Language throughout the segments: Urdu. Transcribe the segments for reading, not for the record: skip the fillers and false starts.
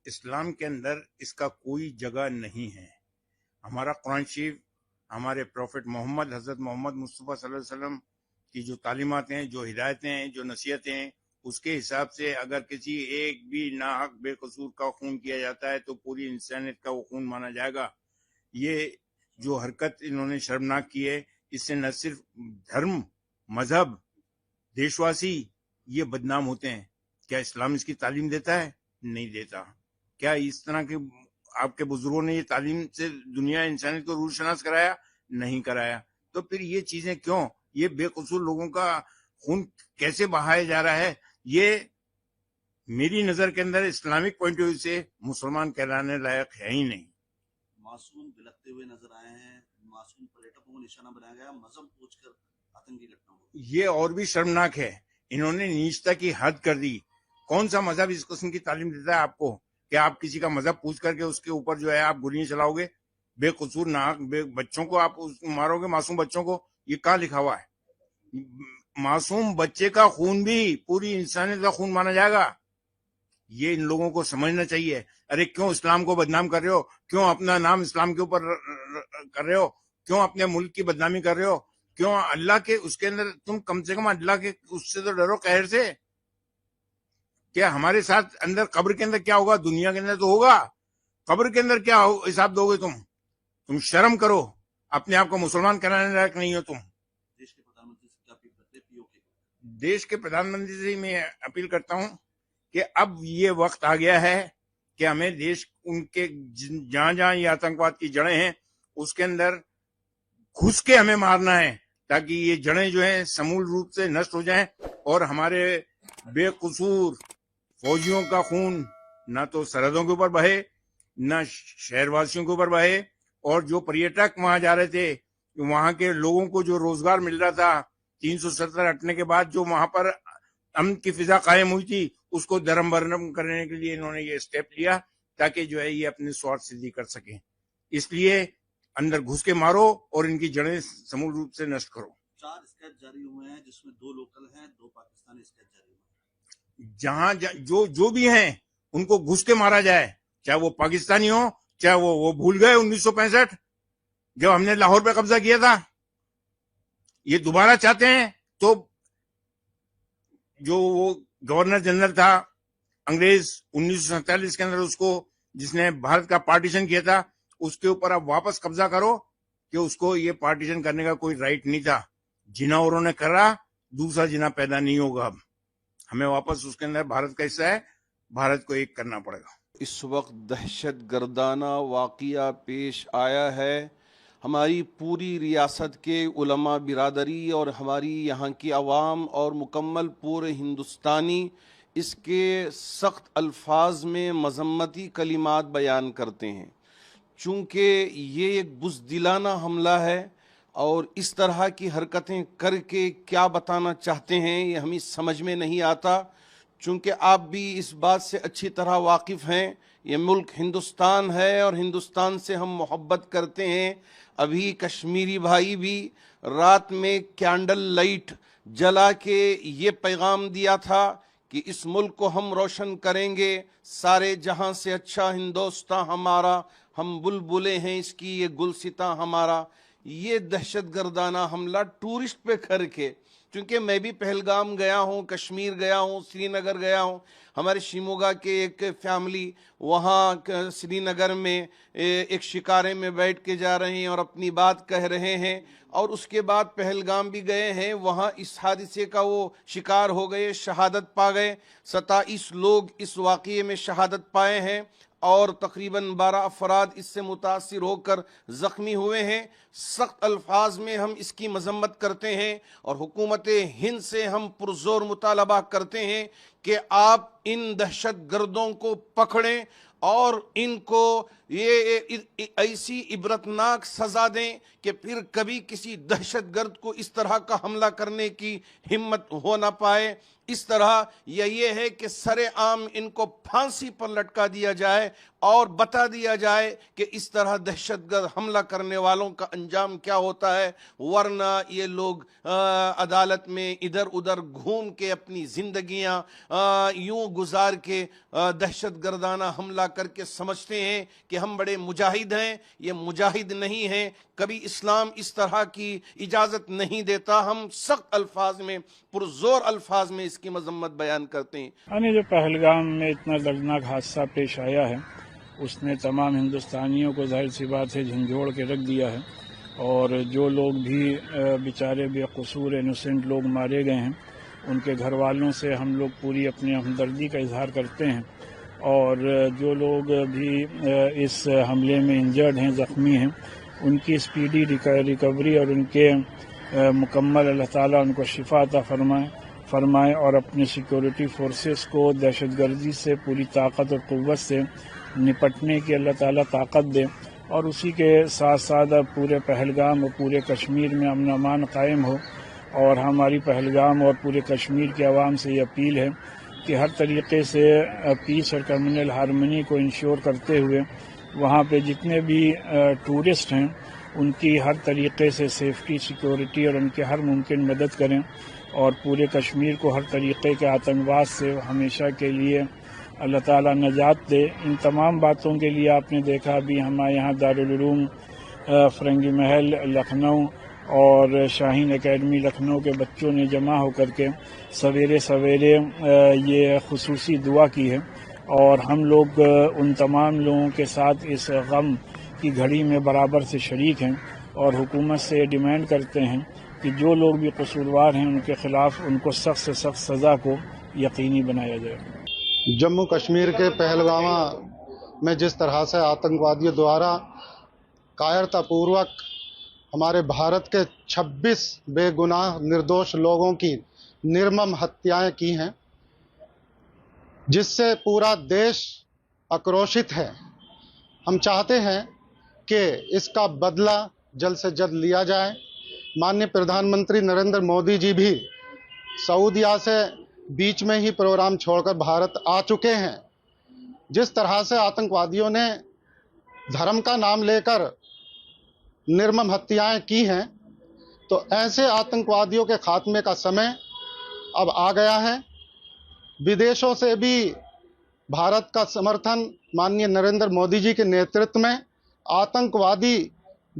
اسلام کے اندر اس کا کوئی جگہ نہیں ہے. ہمارا قرآن شریف، ہمارے پروفٹ محمد، حضرت محمد مصطفیٰ صلی اللہ علیہ وسلم کی جو تعلیمات ہیں، جو ہدایتیں ہیں، جو نصیحتیں ہیں، اس کے حساب سے اگر کسی ایک بھی ناحق بے قصور کا خون کیا جاتا ہے تو پوری انسانیت کا وہ خون مانا جائے گا. یہ جو حرکت انہوں نے شرمناک کی ہے، اس سے نہ صرف دھرم، مذہب، دیش واسی یہ بدنام ہوتے ہیں. کیا اسلام اس کی تعلیم دیتا ہے؟ نہیں دیتا. کیا اس طرح کے آپ کے بزرگوں نے یہ تعلیم سے دنیا انسانیت کو روح شناس کرایا؟ نہیں کرایا. تو پھر یہ چیزیں کیوں؟ یہ بے قصور لوگوں کا خون کیسے بہایا جا رہا ہے؟ یہ میری نظر کے اندر اسلامک پوائنٹ آف ویو سے مسلمان کہلانے لائق ہے ہی نہیں. معصوم بلکتے ہوئے نظر آئے ہیں، معصوم پریٹکوں کو نشانہ بنایا گیا، مذہب پوچھ کر آتنکی گھٹناؤں. یہ اور بھی شرمناک ہے. انہوں نے نیچتا کی حد کر دی. کون سا مذہب اس قسم کی تعلیم دیتا ہے آپ کو کہ آپ کسی کا مذہب پوچھ کر کے اس کے اوپر جو ہے آپ گولیاں چلاؤ گے؟ بے قصور ناحق بچوں کو آپ مارو گے، معصوم بچوں کو. یہ کہاں لکھا ہوا ہے؟ معصوم بچے کا خون بھی پوری انسانیت کا خون مانا جائے گا. یہ ان لوگوں کو سمجھنا چاہیے. ارے کیوں اسلام کو بدنام کر رہے ہو؟ کیوں اپنا نام اسلام کے اوپر کر رہے ہو؟ کیوں اپنے ملک کی بدنامی کر رہے ہو؟ کیوں اللہ کے اس کے اندر تم کم سے کم اللہ کے اس سے تو ڈرو، قہر سے. کیا ہمارے ساتھ اندر قبر کے اندر کیا ہوگا؟ دنیا کے اندر تو ہوگا. قبر کے اندر کیا حساب دو گے تم شرم کرو. اپنے آپ کو مسلمان کرانے لائق نہیں ہو تم. دیش کے پردھان منتری سے میں اپیل کرتا ہوں کہ اب یہ وقت آ گیا ہے کہ ہمیں دیش ان کے جہاں جہاں یہ آتنکواد کی جڑیں ہیں اس کے اندر گھس کے ہمیں مارنا ہے، تاکہ یہ جڑیں جو ہیں سمول روپ سے نشٹ ہو جائیں اور ہمارے بے قصور فوجیوں کا خون نہ تو سرحدوں کے اوپر بہے، نہ شہر واسیوں کے اوپر بہے. اور جو پریٹک وہاں جا رہے تھے، وہاں کے لوگوں کو جو روزگار مل رہا تھا 370 ہٹنے کے بعد، جو وہاں پر امن کی فضا قائم ہوئی تھی، اس کو درم برہم کرنے کے لیے انہوں نے یہ اسٹیپ لیا تاکہ جو ہے یہ اپنی سوارتھ سدھی کر سکیں. اس لیے اندر گھس کے مارو اور ان کی جڑیں سمول روپ سے نشٹ کرو. 4 اسکیچ جاری ہوئے ہیں جس میں 2 لوکل ہیں، 2 پاکستانی اسکیچ جاری ہوئے ہیں. جہاں جو بھی ہیں ان کو گھس کے مارا جائے، چاہے وہ پاکستانی ہو، چاہے وہ بھول گئے 1965 جب ہم نے لاہور پہ قبضہ کیا تھا. یہ دوبارہ چاہتے ہیں تو جو وہ گورنر جنرل تھا انگریز 1947 کے اندر، اس کو جس نے بھارت کا پارٹیشن کیا تھا، اس کے اوپر اب واپس قبضہ کرو کہ اس کو یہ پارٹیشن کرنے کا کوئی رائٹ نہیں تھا. جنا انہوں نے کرا، دوسرا جنا پیدا نہیں ہوگا. اب ہمیں واپس اس کے اندر بھارت کا حصہ ہے، بھارت کو ایک کرنا پڑے گا. اس وقت دہشت گردانہ واقعہ پیش آیا ہے. ہماری پوری ریاست کے علماء برادری اور ہماری یہاں کی عوام اور مکمل پورے ہندوستانی اس کے سخت الفاظ میں مذمتی کلمات بیان کرتے ہیں، چونکہ یہ ایک بزدلانہ حملہ ہے اور اس طرح کی حرکتیں کر کے کیا بتانا چاہتے ہیں یہ ہمیں سمجھ میں نہیں آتا. چونکہ آپ بھی اس بات سے اچھی طرح واقف ہیں، یہ ملک ہندوستان ہے اور ہندوستان سے ہم محبت کرتے ہیں. ابھی کشمیری بھائی بھی رات میں کینڈل لائٹ جلا کے یہ پیغام دیا تھا کہ اس ملک کو ہم روشن کریں گے، سارے جہاں سے اچھا ہندوستان ہمارا، ہم بلبلیں ہیں اس کی، یہ گلستاں ہمارا. یہ دہشت گردانہ حملہ ٹورسٹ پہ کر کے، چونکہ میں بھی پہلگام گیا ہوں، کشمیر گیا ہوں، سری نگر گیا ہوں. ہمارے شیموگا کے ایک فیملی وہاں سری نگر میں ایک شکارے میں بیٹھ کے جا رہے ہیں اور اپنی بات کہہ رہے ہیں، اور اس کے بعد پہلگام بھی گئے ہیں، وہاں اس حادثے کا وہ شکار ہو گئے، شہادت پا گئے. 27 لوگ اس واقعے میں شہادت پائے ہیں اور تقریباً 12 افراد اس سے متاثر ہو کر زخمی ہوئے ہیں. سخت الفاظ میں ہم اس کی مذمت کرتے ہیں اور حکومت ہند سے ہم پرزور مطالبہ کرتے ہیں کہ آپ ان دہشت گردوں کو پکڑیں اور ان کو یہ ایسی عبرتناک سزا دیں کہ پھر کبھی کسی دہشت گرد کو اس طرح کا حملہ کرنے کی ہمت ہو نہ پائے. اس طرح یہ ہے کہ سر عام ان کو پھانسی پر لٹکا دیا جائے اور بتا دیا جائے کہ اس طرح دہشت گرد حملہ کرنے والوں کا انجام کیا ہوتا ہے، ورنہ یہ لوگ عدالت میں ادھر ادھر گھوم کے اپنی زندگیاں یوں گزار کے دہشت گردانہ حملہ کر کے سمجھتے ہیں کہ ہم بڑے مجاہد ہیں، یہ مجاہد نہیں ہیں. کبھی اسلام اس طرح کی اجازت نہیں دیتا. ہم سخت الفاظ میں، پرزور الفاظ میں اس کی مذمت بیان کرتے ہیں. یعنی جو پہلگام میں اتنا دردناک حادثہ پیش آیا ہے اس نے تمام ہندوستانیوں کو ظاہر سی بات ہے جھنجھوڑ کے رکھ دیا ہے، اور جو لوگ بھی بیچارے بے قصور انوسنٹ لوگ مارے گئے ہیں ان کے گھر والوں سے ہم لوگ پوری اپنی ہمدردی کا اظہار کرتے ہیں، اور جو لوگ بھی اس حملے میں انجرڈ ہیں، زخمی ہیں، ان کی اسپیڈی ریکوری اور ان کے مکمل اللہ تعالیٰ ان کو شفا عطا فرمائے اور اپنے سیکورٹی فورسز کو دہشت گردی سے پوری طاقت اور قوت سے نپٹنے کی اللہ تعالیٰ طاقت دے، اور اسی کے ساتھ ساتھ پورے پہلگام اور پورے کشمیر میں امن و امان قائم ہو. اور ہماری پہلگام اور پورے کشمیر کی عوام سے یہ اپیل ہے کہ ہر طریقے سے پیس اور کمیونل ہارمنی کو انشور کرتے ہوئے وہاں پہ جتنے بھی ٹورسٹ ہیں ان کی ہر طریقے سے سیفٹی، سیکورٹی اور ان کے ہر ممکن مدد کریں، اور پورے کشمیر کو ہر طریقے کے آتنکواد سے ہمیشہ کے لیے اللہ تعالیٰ نجات دے. ان تمام باتوں کے لیے آپ نے دیکھا ابھی ہمارے یہاں دارالعلوم فرنگی محل لکھنؤ اور شاہین اکیڈمی لکھنؤ کے بچوں نے جمع ہو کر کے سویرے یہ خصوصی دعا کی ہے، اور ہم لوگ ان تمام لوگوں کے ساتھ اس غم کی گھڑی میں برابر سے شریک ہیں، اور حکومت سے ڈیمانڈ کرتے ہیں کہ جو لوگ بھی قصوروار ہیں ان کے خلاف ان کو سخت سے سخت سزا کو یقینی بنایا جائے. جموں کشمیر کے پہلگام میں جس طرح سے آتنکوادیوں دوارا کائرتا پوروک ہمارے بھارت کے 26 بے گناہ نردوش لوگوں کی نرمم ہتیائیں کی ہیں، جس سے پورا دیش آکروشت ہے. ہم چاہتے ہیں کہ اس کا بدلہ جلد سے جلد لیا جائے. مانیہ پردھان منتری نریندر مودی جی بھی سعودیہ سے بیچ میں ہی پروگرام چھوڑ کر بھارت آ چکے ہیں. جس طرح سے آتنکوادیوں نے دھرم کا نام لے کر نرمم ہتیائیں کی ہیں، تو ایسے آتنکوادیوں کے خاتمے کا سمے اب آ گیا ہے. ودیشوں سے بھی بھارت کا سمرتھن مانیہ نریندر مودی جی کے نیترتو میں آتنکوادی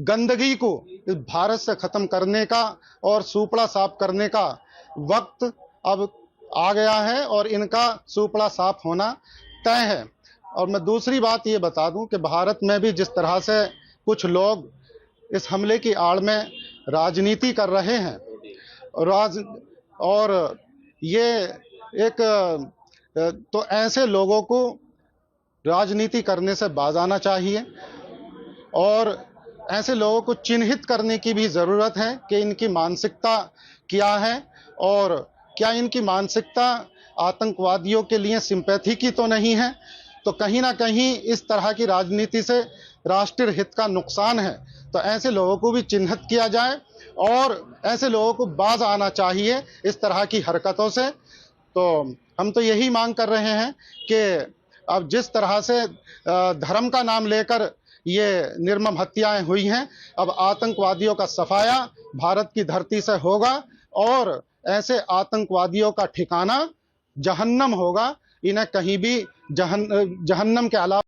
گندگی کو بھارت سے ختم کرنے کا اور سوپڑا صاف کرنے کا وقت اب آ گیا ہے، اور ان کا سوپڑا صاف ہونا طے ہے. اور میں دوسری بات یہ بتا دوں کہ بھارت میں بھی جس طرح سے کچھ لوگ اس حملے کی آڑ میں راجنیتی کر رہے ہیں، اور یہ ایک تو ایسے لوگوں کو راجنیتی کرنے سے باز آنا چاہیے، اور ایسے لوگوں کو چنہت کرنے کی بھی ضرورت ہے کہ ان کی مانسکتا کیا ہے، اور کیا ان کی مانسکتا آتنکوادیوں کے لیے سمپیتھی کی تو نہیں ہے. تو کہیں نہ کہیں اس طرح کی راجنیتی سے راشٹر ہت کا نقصان ہے. تو ایسے لوگوں کو بھی چنہت کیا جائے، اور ایسے لوگوں کو باز آنا چاہیے اس طرح کی حرکتوں سے. تو ہم تو یہی مانگ کر رہے ہیں کہ اب جس طرح سے دھرم کا نام لے کر یہ نرمم ہتیائیں ہوئی ہیں، اب آتنکوادیوں کا صفایا بھارت کی دھرتی سے ہوگا، اور ایسے آتنکوادیوں کا ٹھکانہ جہنم ہوگا. انہیں کہیں بھی جہنم کے علاوہ